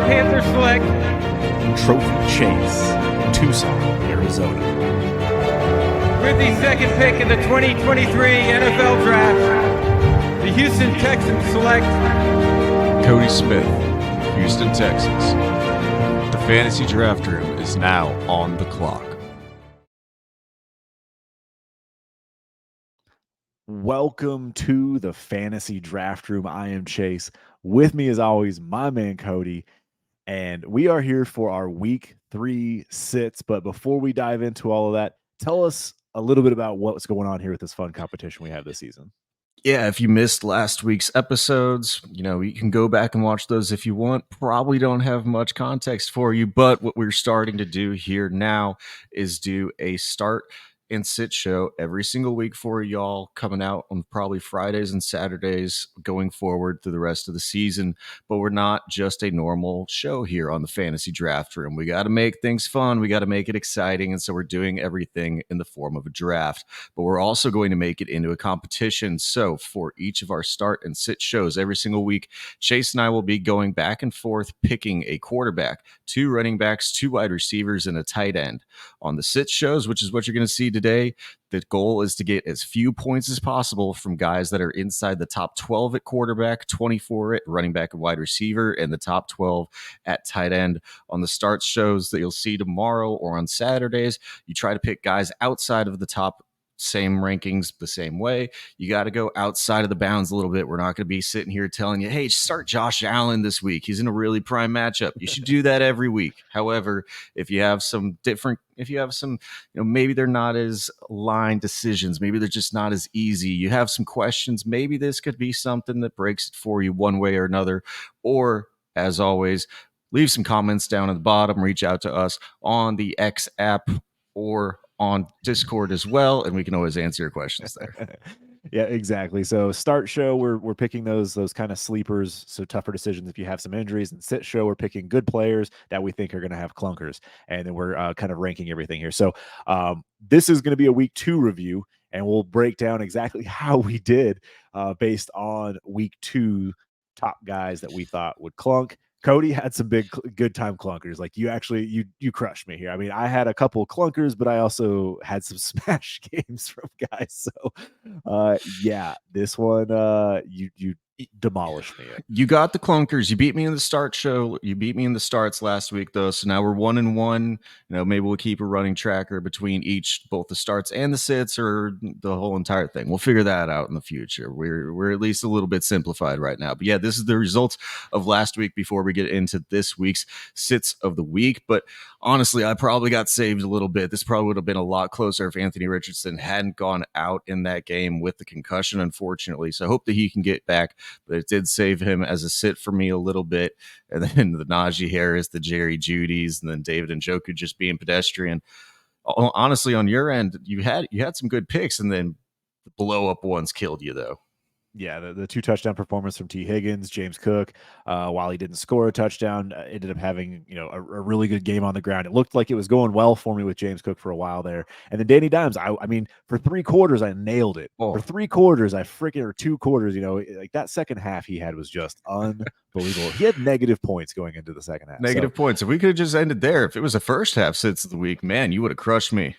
Panther select Trophy Chase, Tucson, Arizona. with the second pick in the 2023 NFL Draft. The Houston Texans select Cody Smith, Houston, Texas. The fantasy draft room is now on the clock. Welcome to the Fantasy Draft Room. I am Chase. With me, as always, my man Cody. And we are here for our week 3 sits. But before we dive into all of that, tell us a little bit about what's going on here with this fun competition we have this season. Yeah, if you missed last week's episodes, you can go back and watch those if you want. Probably don't have much context for you, but what we're starting to do here now is do a start and sit show every single week for y'all, coming out on probably Fridays and Saturdays going forward through the rest of the season. But we're not just a normal show here on the Fantasy Draft Room. We got to make things fun. We got to make it exciting. And so we're doing everything in the form of a draft, but we're also going to make it into a competition. So for each of our start and sit shows every single week, Chase and I will be going back and forth picking a quarterback, 2 running backs, 2 wide receivers, and a tight end. On the sit shows, which is what you're going to see today, the goal is to get as few points as possible from guys that are inside the top 12 at quarterback, 24 at running back and wide receiver, and the top 12 at tight end. On the start shows that you'll see tomorrow or on Saturdays, you try to pick guys outside of the top same rankings the same way. You got to go outside of the bounds a little bit. We're not going to be sitting here telling you, hey, start Josh Allen this week. He's in a really prime matchup. You should do that every week. However, if you have some, maybe they're not as line decisions, maybe they're just not as easy, you have some questions, maybe this could be something that breaks it for you one way or another. Or, as always, leave some comments down at the bottom, reach out to us on the X app or on Discord as well, and we can always answer your questions there. Yeah, exactly. So start show, we're picking those kind of sleepers, so tougher decisions if you have some injuries. And sit show, we're picking good players that we think are going to have clunkers, and then we're kind of ranking everything here. So this is going to be a week 2 review, and we'll break down exactly how we did based on week 2 top guys that we thought would clunk. Cody had some good time clunkers. Like you crushed me here. I mean, I had a couple of clunkers, but I also had some smash games from guys. So yeah, this one you demolished me. You got the clunkers. You beat me in the start show. You beat me in the starts last week, though. So now we're 1-1. Maybe we'll keep a running tracker between both the starts and the sits, or the whole entire thing. We'll figure that out in the future. We're at least a little bit simplified right now. But yeah, this is the results of last week before we get into this week's sits of the week. But honestly, I probably got saved a little bit. This probably would have been a lot closer if Anthony Richardson hadn't gone out in that game with the concussion, unfortunately. So I hope that he can get back, but it did save him as a sit for me a little bit. And then the Najee Harris, the Jerry Judys, and then David Njoku just being pedestrian. Honestly, on your end, you had some good picks, and then the blow up ones killed you, though. Yeah, the 2 touchdown performance from T. Higgins, James Cook, while he didn't score a touchdown, ended up having a really good game on the ground. It looked like it was going well for me with James Cook for a while there. And then Danny Dimes, I mean, for 3 quarters, I nailed it. For 3 quarters, or 2 quarters, like that second half he had was just unbelievable. He had negative points going into the second half. Negative points. If we could have just ended there, if it was the first half sits of the week, man, you would have crushed me.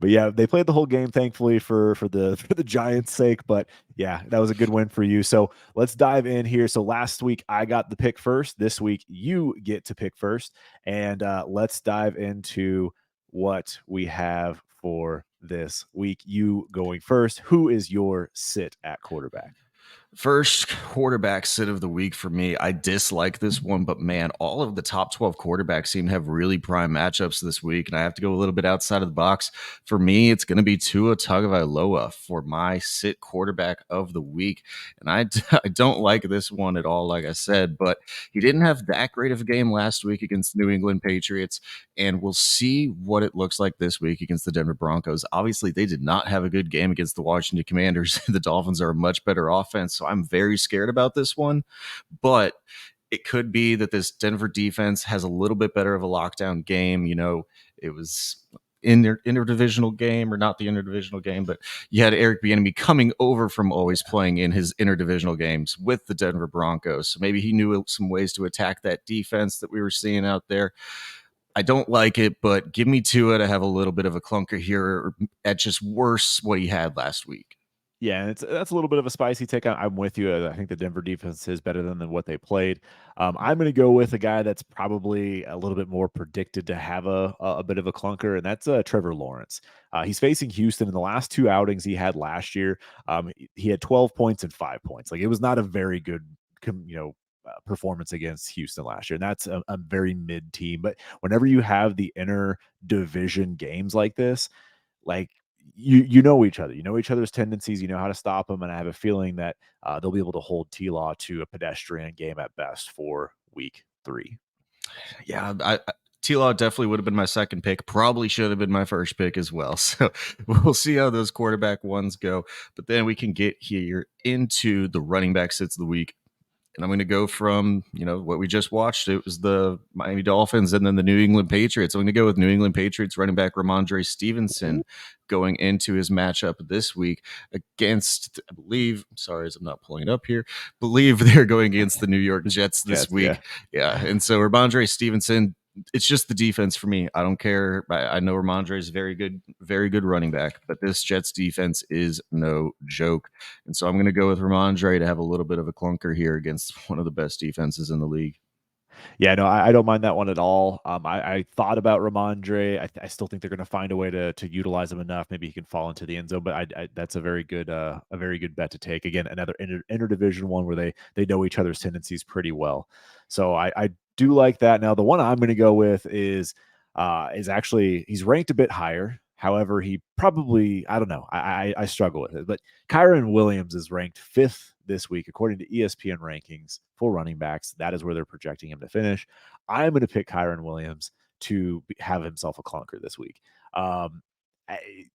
But yeah, they played the whole game, thankfully, for the Giants' sake. But yeah, that was a good win for you. So let's dive in here. So last week I got the pick first. This week you get to pick first, and let's dive into what we have for this week. You going first. Who is your sit at quarterback? First quarterback sit of the week for me. I dislike this one, but man, all of the top 12 quarterbacks seem to have really prime matchups this week, and I have to go a little bit outside of the box. For me, it's going to be Tua Tagovailoa for my sit quarterback of the week, and I don't like this one at all, like I said, but he didn't have that great of a game last week against the New England Patriots, and we'll see what it looks like this week against the Denver Broncos. Obviously, they did not have a good game against the Washington Commanders. The Dolphins are a much better offense, so I'm very scared about this one, but it could be that this Denver defense has a little bit better of a lockdown game. It was interdivisional game, or not the interdivisional game, but you had Eric Bieniemy coming over from always playing in his interdivisional games with the Denver Broncos. So maybe he knew some ways to attack that defense that we were seeing out there. I don't like it, but give me to it. I have a little bit of a clunker here at just worse what he had last week. Yeah, and that's a little bit of a spicy take. I'm with you. I think the Denver defense is better than what they played. I'm going to go with a guy that's probably a little bit more predicted to have a bit of a clunker, and that's Trevor Lawrence. He's facing Houston in the last 2 outings he had last year. He had 12 points and 5 points. Like, it was not a very good, performance against Houston last year, and that's a very mid team. But whenever you have the inter division games like this, like, you know each other, you know each other's tendencies, you know how to stop them, and I have a feeling that they'll be able to hold T-Law to a pedestrian game at best for week 3. Yeah, T-Law definitely would have been my second pick. Probably should have been my first pick as well. So we'll see how those quarterback ones go. But then we can get here into the running back sits of the week. And I'm going to go from, what we just watched. It was the Miami Dolphins and then the New England Patriots. I'm going to go with New England Patriots running back Ramondre Stevenson going into his matchup this week against, I believe, sorry, as I'm not pulling it up here, believe they're going against the New York Jets this week. Yeah. And so Ramondre Stevenson, it's just the defense for me. I don't care. I know Ramondre is very good running back, but this Jets defense is no joke. And so I'm going to go with Ramondre to have a little bit of a clunker here against one of the best defenses in the league. Yeah, no, I don't mind that one at all. I thought about Ramondre. I still think they're going to find a way to utilize him enough. Maybe he can fall into the end zone, but that's a very good bet to take. Again, another interdivision one where they know each other's tendencies pretty well. So I do like that. Now, the one I'm going to go with is actually, he's ranked a bit higher. However, he probably, I don't know, I struggle with it. But Kyren Williams is ranked 5th this week, according to ESPN rankings for running backs. That is where they're projecting him to finish. I'm going to pick Kyren Williams to have himself a clunker this week.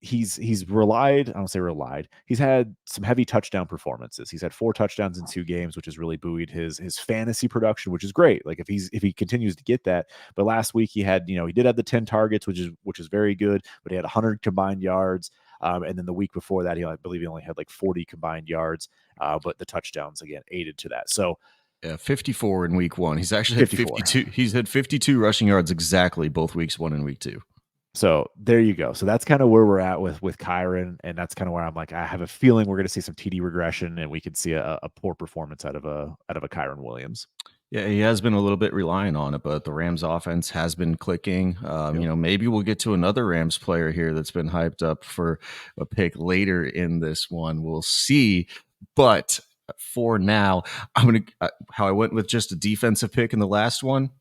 He's relied, I don't say relied, he's had some heavy touchdown performances. He's had 4 touchdowns in 2 games, which has really buoyed his fantasy production, which is great. Like, if he continues to get that. But last week he had, he did have the 10 targets, which is very good, but he had 100 combined yards. And then the week before that, I believe he only had like 40 combined yards, but the touchdowns again aided to that. So yeah, 54 in week 1. He's actually had 52. He's had 52 rushing yards exactly both weeks 1 and week 2. So there you go. So that's kind of where we're at with Kyren, and that's kind of where I'm like, I have a feeling we're going to see some TD regression, and we could see a poor performance out of a Kyren Williams. Yeah, he has been a little bit reliant on it, but the Rams offense has been clicking. Maybe we'll get to another Rams player here that's been hyped up for a pick later in this one. We'll see. But for now, I'm going to, how I went with just a defensive pick in the last one.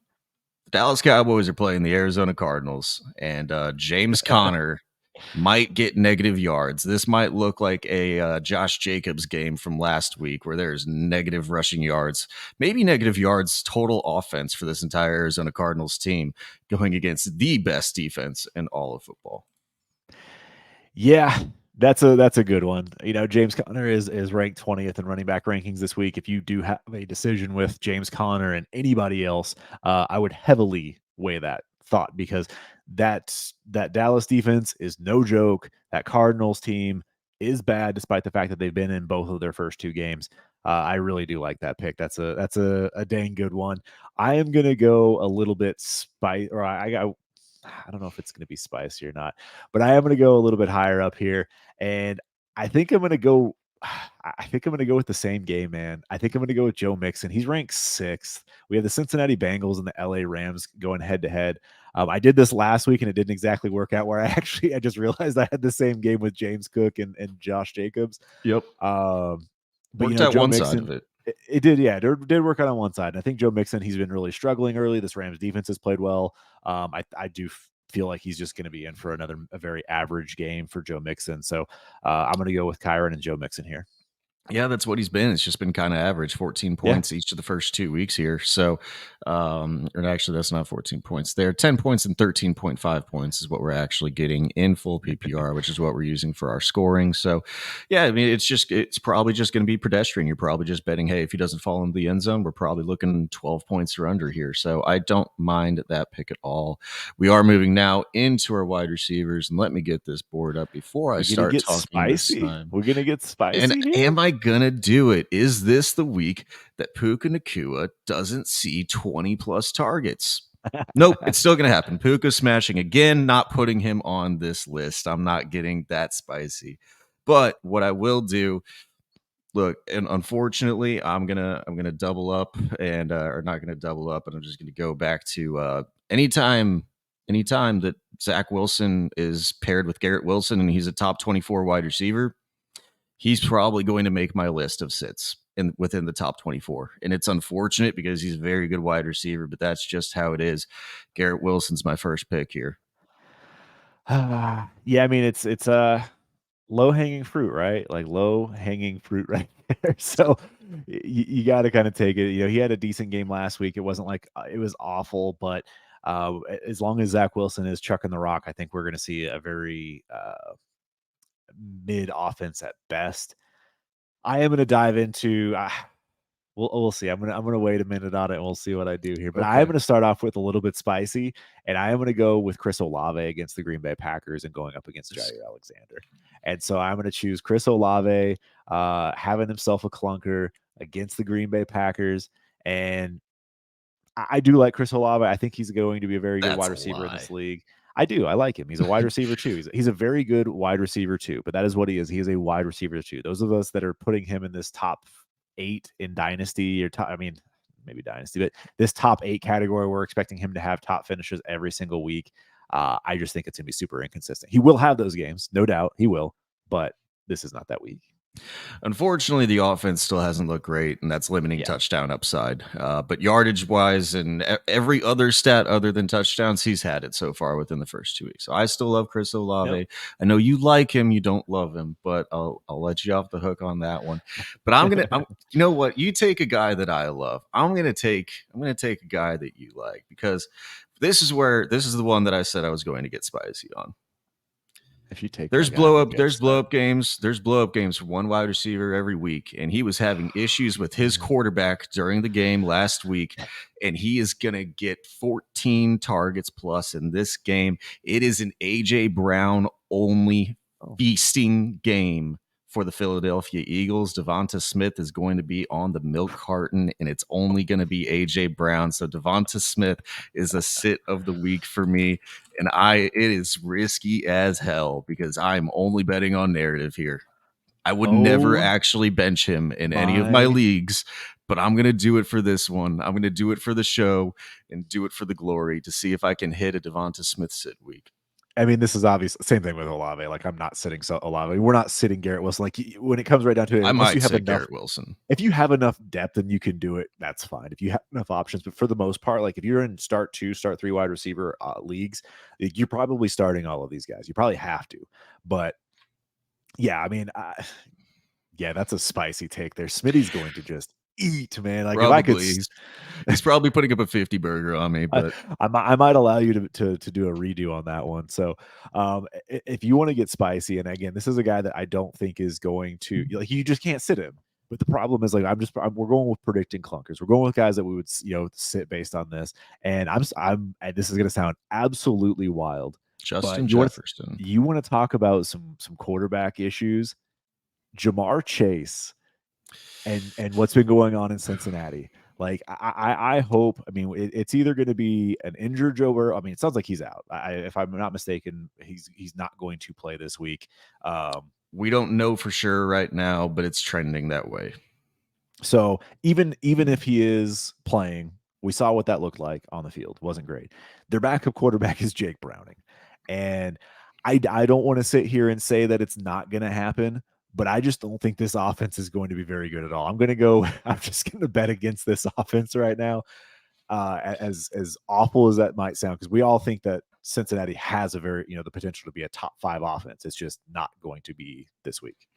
The Dallas Cowboys are playing the Arizona Cardinals, and James Conner might get negative yards. This might look like a Josh Jacobs game from last week where there's negative rushing yards, maybe negative yards total offense for this entire Arizona Cardinals team going against the best defense in all of football. Yeah, that's a good one. James Conner is ranked 20th in running back rankings this week. If you do have a decision with James Conner and anybody else, I would heavily weigh that thought, because that Dallas defense is no joke. That Cardinals team is bad, despite the fact that they've been in both of their first 2 games. I really do like that pick. That's a dang good one. I am gonna go a little bit I don't know if it's going to be spicy or not, but I am going to go a little bit higher up here, and I think I'm going to go. I think I'm going to go with the same game, man. I think I'm going to go with Joe Mixon. He's ranked 6th. We have the Cincinnati Bengals and the LA Rams going head to head. I did this last week, and it didn't exactly work out. Where I just realized I had the same game with James Cook and Josh Jacobs. Yep. But worked out Joe one Mixon, side of it. It did, yeah. It did work out on one side. And I think Joe Mixon, he's been really struggling early. This Rams defense has played well. I do feel like he's just going to be in for a very average game for Joe Mixon. So I'm going to go with Kyren and Joe Mixon here. Yeah, that's what he's been. It's just been kind of average, 14 Yeah. points each of the first 2 weeks here. So, or actually, that's not 14 points. They're 10 points and 13.5 points is what we're actually getting in full PPR, which is what we're using for our scoring. So, yeah, I mean, it's probably just going to be pedestrian. You're probably just betting, hey, if he doesn't fall into the end zone, we're probably looking 12 points or under here. So, I don't mind that pick at all. We are moving now into our wide receivers, and let me get this board up before I We're gonna start get talking this spicy. time. We're gonna get And spicy here. am I gonna do it? Is this the week that Puka Nakua doesn't see 20 plus targets? Nope, it's still gonna happen. Puka smashing again, not putting him on this list. I'm not getting that spicy. But what I will do, look, and unfortunately, I'm gonna double up and or not gonna double up, and I'm just gonna go back to anytime that Zach Wilson is paired with Garrett Wilson and he's a top 24 wide receiver, he's probably going to make my list of sits within the top 24. And it's unfortunate because he's a very good wide receiver, but that's just how it is. Garrett Wilson's my first pick here. Yeah, I mean it's low hanging fruit, right? Like low hanging fruit right there. So you got to kind of take it. You know, he had a decent game last week. It wasn't like it was awful, but as long as Zach Wilson is chucking the rock, I think we're going to see a very mid offense at best. I am going to dive into. We'll see. I'm gonna wait a minute on it and we'll see what I do here. But I am Okay. gonna start off with a little bit spicy, and I am gonna go with Chris Olave against the Green Bay Packers and going up against Jair Alexander. And so I'm gonna choose Chris Olave, having himself a clunker against the Green Bay Packers. And I do like Chris Olave. I think he's going to be a very good That's wide a receiver in lie. this league. I do. I like him. He's a wide receiver too. He's a very good wide receiver too. But that is what he is. He is a wide receiver too. Those of us that are putting him in this top 8 in dynasty or top, I mean, maybe dynasty, but this top 8 category, we're expecting him to have top finishes every single week. I just think it's gonna be super inconsistent. He will have those games, no doubt. He will, but this is not that week. Unfortunately, the offense still hasn't looked great, and that's limiting Yeah. touchdown upside. But yardage wise and every other stat other than touchdowns, he's had it so far within the first 2 weeks. So I still love Chris Yep. Olave. I know you like him, you don't love him, but I'll let you off the hook on that one. But you know what? You take a guy that I love. I'm gonna take a guy that you like because this is the one that I said I was going to get spicy on. If you take my There's guy, I'm blow gonna up. get There's blow upset. up games. There's blow up games for one wide receiver every week, and he was having issues with his quarterback during the game last week, and he is gonna get 14 targets plus in this game. It is an AJ Brown only Oh. feasting game for the Philadelphia Eagles. Devonta Smith is going to be on the milk carton, and it's only going to be AJ Brown. So Devonta Smith is a sit of the week for me. And it is risky as hell because I'm only betting on narrative here. I would never Oh actually bench him in any of my my leagues, but I'm going to do it for this one. I'm going to do it for the show and do it for the glory to see if I can hit a Devonta Smith sit week. I mean, this is obvious. Same thing with Olave. Like, I'm not sitting Olave. We're not sitting Garrett Wilson. Like, when it comes right down to it, I unless you might have sit enough, Garrett Wilson. if you have enough depth and you can do it, that's fine. If you have enough options, but for the most part, like if you're in start 2, start 3 wide receiver leagues, like, you're probably starting all of these guys. You probably have to. But yeah, I mean, yeah, that's a spicy take there. Smitty's going to just eat, man. Like if I could, Probably he's probably putting up a 50 burger on me, I, but I might allow you to do a redo on that one. So, if you want to get spicy, and again, this is a guy that I don't think is going to like you just can't sit him. But the problem is like we're going with predicting clunkers. We're going with guys that we would sit based on this. And and this is going to sound absolutely wild, but Justin Jefferson. you want to talk about some quarterback issues. Jamar Chase and what's been going on in Cincinnati. Like I hope. I mean, it's either going to be an injured Joe Burrow. I mean, it sounds like he's out. If I'm not mistaken, he's not going to play this week. We don't know for sure right now, but it's trending that way. So even if he is playing, we saw what that looked like on the field. It wasn't great. Their backup quarterback is Jake Browning, and I don't want to sit here and say that it's not going to happen, but I just don't think this offense is going to be very good at all. I'm going to go. I'm just going to bet against this offense right now. As awful as that might sound, because we all think that Cincinnati has a very the potential to be a top 5 offense. It's just not going to be this week.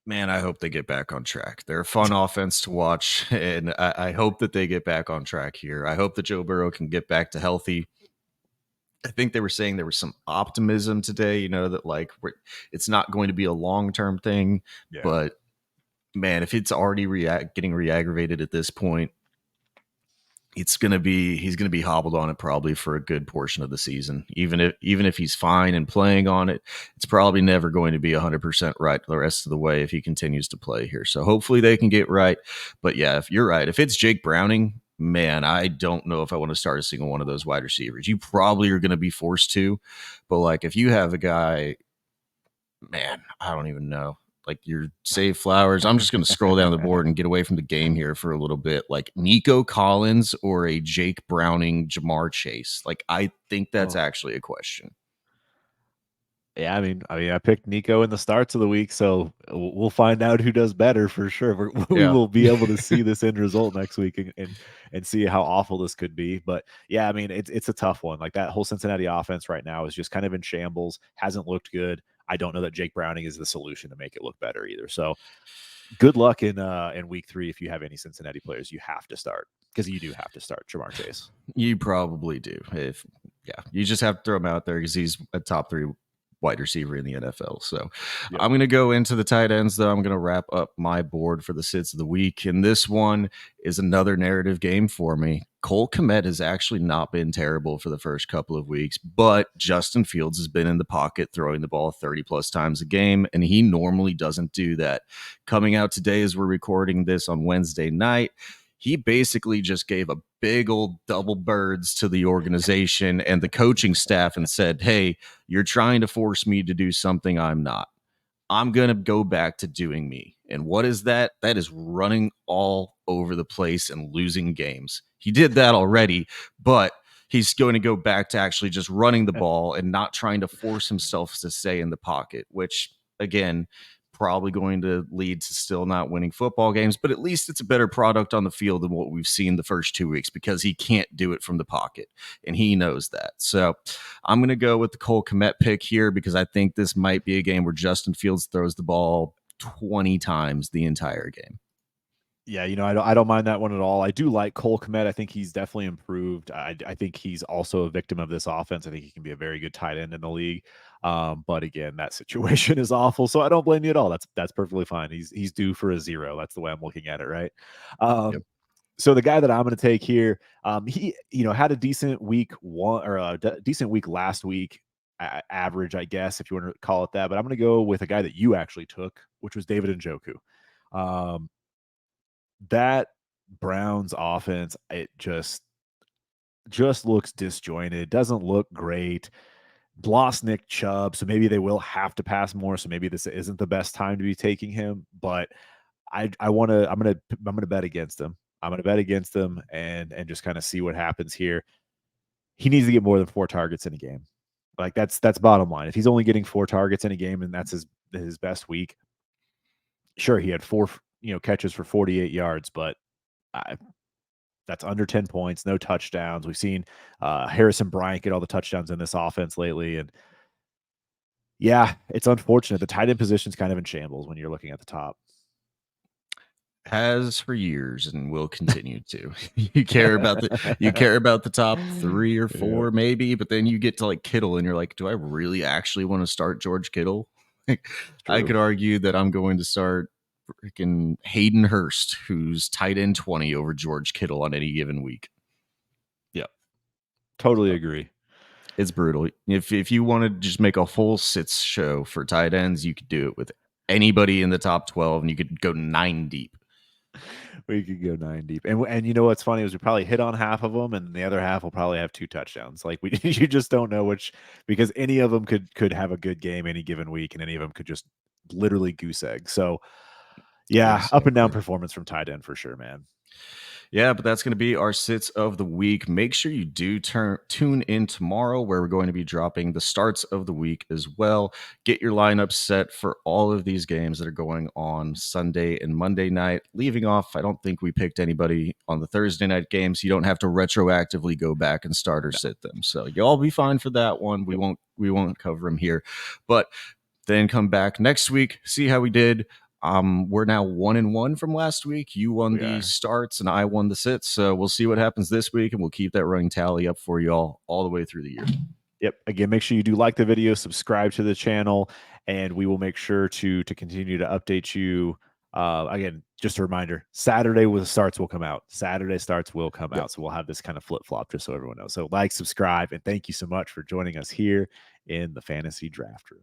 Man, I hope they get back on track. They're a fun offense to watch, and I hope that they get back on track here. I hope that Joe Burrow can get back to healthy. I think they were saying there was some optimism today, that like it's not going to be a long-term thing, Yeah. but man, if it's already getting re-aggravated at this point, he's gonna be hobbled on it probably for a good portion of the season. Even if he's fine and playing on it, it's probably never going to be 100% right the rest of the way if he continues to play here. So hopefully they can get right. But yeah, if you're right, if it's Jake Browning, man, I don't know if I want to start a single one of those wide receivers. You probably are going to be forced to, but like if you have a guy, man, I don't even know. Like your Save Flowers. I'm just going to scroll down the board and get away from the game here for a little bit. Like Nico Collins or a Jake Browning, Jamar Chase. Like I think that's Oh. actually a question. Yeah, I picked Nico in the starts of the week, so we'll find out who does better for sure. We Yeah. will be able to see this end result next week and see how awful this could be. But yeah, it's a tough one. Like that whole Cincinnati offense right now is just kind of in shambles. Hasn't looked good. I don't know that Jake Browning is the solution to make it look better either. So good luck in week 3 if you have any Cincinnati players you have to start, because you do have to start Jamar Chase. You probably do. You just have to throw him out there because he's a top 3 wide receiver in the NFL. So Yep. I'm going to go into the tight ends, though. I'm going to wrap up my board for the sits of the week. And this one is another narrative game for me. Cole Kmet has actually not been terrible for the first couple of weeks, but Justin Fields has been in the pocket throwing the ball 30 plus times a game, and he normally doesn't do that. Coming out today as we're recording this on Wednesday night, he basically just gave a big old double birds to the organization and the coaching staff and said, hey, you're trying to force me to do something I'm not. I'm going to go back to doing me. And what is that? That is running all over the place and losing games. He did that already, but he's going to go back to actually just running the ball and not trying to force himself to stay in the pocket, which, again, probably going to lead to still not winning football games, but at least it's a better product on the field than what we've seen the first 2 weeks because he can't do it from the pocket, and he knows that. So I'm going to go with the Cole Kmet pick here because I think this might be a game where Justin Fields throws the ball 20 times the entire game. Yeah, I don't mind that one at all. I do like Cole Kmet. I think he's definitely improved. I think he's also a victim of this offense. I think he can be a very good tight end in the league. But again, that situation is awful. So I don't blame you at all. That's perfectly fine. He's due for a 0. That's the way I'm looking at it, right? Yep. So the guy that I'm going to take here, he had a decent week one or decent week last week, average, I guess, if you want to call it that. But I'm going to go with a guy that you actually took, which was David Njoku. That Browns offense, it just looks disjointed. Doesn't look great. Lost Nick Chubb, so maybe they will have to pass more. So maybe this isn't the best time to be taking him. But I'm gonna bet against him. I'm gonna bet against him and just kind of see what happens here. He needs to get more than 4 targets in a game. Like that's bottom line. If he's only getting 4 targets in a game and that's his best week, sure, he had 4 catches for 48 yards, but that's under 10 points, no touchdowns. We've seen Harrison Bryant get all the touchdowns in this offense lately. And yeah, it's unfortunate. The tight end position is kind of in shambles when you're looking at the top. Has for years and will continue to. You care about the top 3 or 4 maybe, but then you get to like Kittle and you're like, do I really actually want to start George Kittle? I could argue that I'm going to start freaking Hayden Hurst, who's tight end 20 over George Kittle on any given week. Yep. Totally agree. It's brutal. If you want to just make a whole sits show for tight ends, you could do it with anybody in the top 12 and you could go 9 deep. We could go 9 deep. And you know what's funny is we probably hit on half of them and the other half will probably have 2 touchdowns. Like you just don't know which, because any of them could have a good game any given week and any of them could just literally goose egg. So yeah, Exactly. up and down performance from tight end for sure, man. Yeah, but that's going to be our sits of the week. Make sure you do tune in tomorrow where we're going to be dropping the starts of the week as well. Get your lineup set for all of these games that are going on Sunday and Monday night. Leaving off, I don't think we picked anybody on the Thursday night games. You don't have to retroactively go back and start or sit them. So y'all be fine for that one. We won't cover them here. But then come back next week, see how we did. We're now 1-1 from last week. You won the starts and I won the sits. So we'll see what happens this week, and we'll keep that running tally up for you all the way through the year. Yep. Again, make sure you do like the video, subscribe to the channel, and we will make sure to continue to update you. Again, just a reminder, Saturday with the starts will come out. Saturday starts will come out. So we'll have this kind of flip-flop just so everyone knows. So like, subscribe, and thank you so much for joining us here in the Fantasy Draft Room.